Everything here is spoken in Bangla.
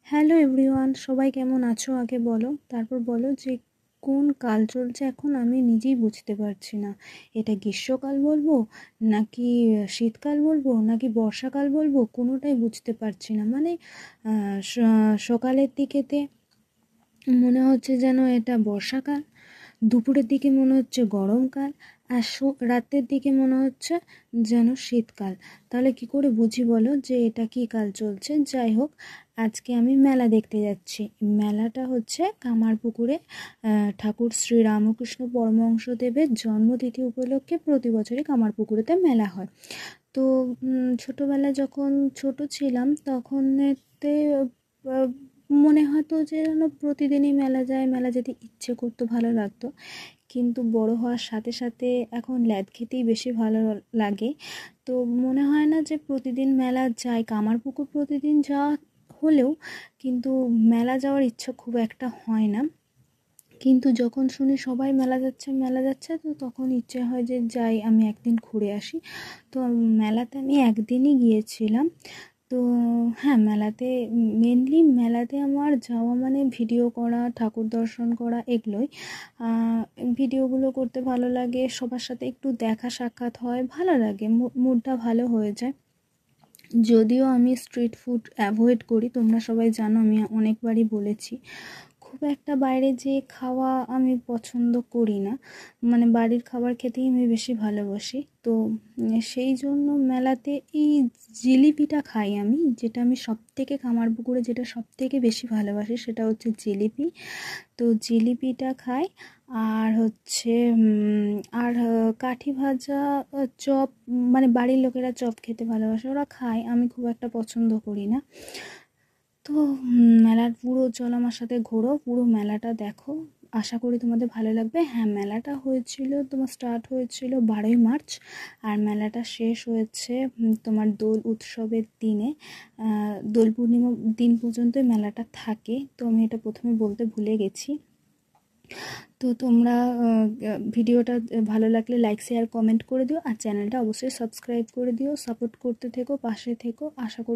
হ্যালো এভরিওয়ান, সবাই কেমন আছো আগে বলো, তারপর বলো যে কোন কাল চলছে এখন আমি নিজেই বুঝতে পারছি না। এটা গ্রীষ্মকাল বলবো নাকি শীতকাল বলবো নাকি বর্ষাকাল বলবো, কোনোটাই বুঝতে পারছি না। মানে সকালের দিকেতে মনে হচ্ছে যেন এটা বর্ষাকাল, দুপুরের দিকে মনে হচ্ছে গরমকাল, আর রাতের দিকে মনে হচ্ছে যেন শীতকাল। তাহলে কি করে বুঝি বলো যে এটা কি কাল চলছে? যাই হোক, আজকে আমি মেলা দেখতে যাচ্ছি। মেলাটা হচ্ছে কামারপুকুরে ঠাকুর শ্রী রামকৃষ্ণ পরমহংসদেবের জন্মতিথি উপলক্ষে প্রতি বছরই কামারপুকুরেতে মেলা হয়। তো ছোটোবেলায় যখন ছোট ছিলাম তখন এতে আহ, মনে হতো যে যেন প্রতিদিনই মেলা যায়, মেলা যেতে ইচ্ছে করতো, ভালো লাগতো। কিন্তু বড় হওয়ার সাথে সাথে এখন ল্যাদ খেতেই বেশি ভালো লাগে। তো মনে হয় না যে প্রতিদিন মেলা যাই। কামারপুকুর প্রতিদিন যাওয়া হলেও কিন্তু মেলা যাওয়ার ইচ্ছা খুব একটা হয় না। কিন্তু যখন শুনি সবাই মেলা যাচ্ছে, তো তখন ইচ্ছে হয় যে যাই, আমি একদিন ঘুরে আসি। তো মেলাতে আমি একদিনই গিয়েছিলাম। তো হ্যাঁ, মেলাতে আমার যাওয়া মানে ভিডিও করা, ঠাকুর দর্শন করা, এগুলোই। ভিডিওগুলো করতে ভালো লাগে, সবার সাথে একটু দেখা সাক্ষাৎ হয়, ভালো লাগে, মুডটা ভালো হয়ে যায়। যদিও আমি স্ট্রিট ফুড অ্যাভয়েড করি, তোমরা সবাই জানো, আমি অনেকবারই বলেছি। খুব একটা বাইরে যেয়ে খাওয়া আমি পছন্দ করি না, মানে বাড়ির খাবার খেতেই আমি বেশি ভালোবাসি। তো সেই জন্য মেলাতে এই জিলিপিটা খাই আমি, যেটা আমি সবথেকে কামারপুকুরে যেটা সবথেকে বেশি ভালোবাসি সেটা হচ্ছে জিলিপি। তো জিলিপিটা খাই। আর হচ্ছে কাঠি ভাজা, চপ, মানে বাড়ির লোকেরা চপ খেতে ভালোবাসে, ওরা খায়, আমি খুব একটা পছন্দ করি না। তো মেলার পুরো চলো আমার সাথে ঘোরো, পুরো মেলাটা দেখো, আশা করি তোমাদের ভালো লাগবে। হ্যাঁ, মেলাটা স্টার্ট হয়েছিল 12ই মার্চ, আর মেলাটা শেষ হয়েছে তোমার দোল উৎসবের দিনে। দোল পূর্ণিমা দিন পর্যন্তই মেলাটা থাকে। তো আমি এটা প্রথমে বলতে ভুলে গেছি। তো তোমরা ভিডিওটা ভালো লাগলে লাইক শেয়ার কমেন্ট করে দিও, আর চ্যানেলটা অবশ্যই সাবস্ক্রাইব করে দিও। সাপোর্ট করতে থেকো, পাশে থেকো, আশা করি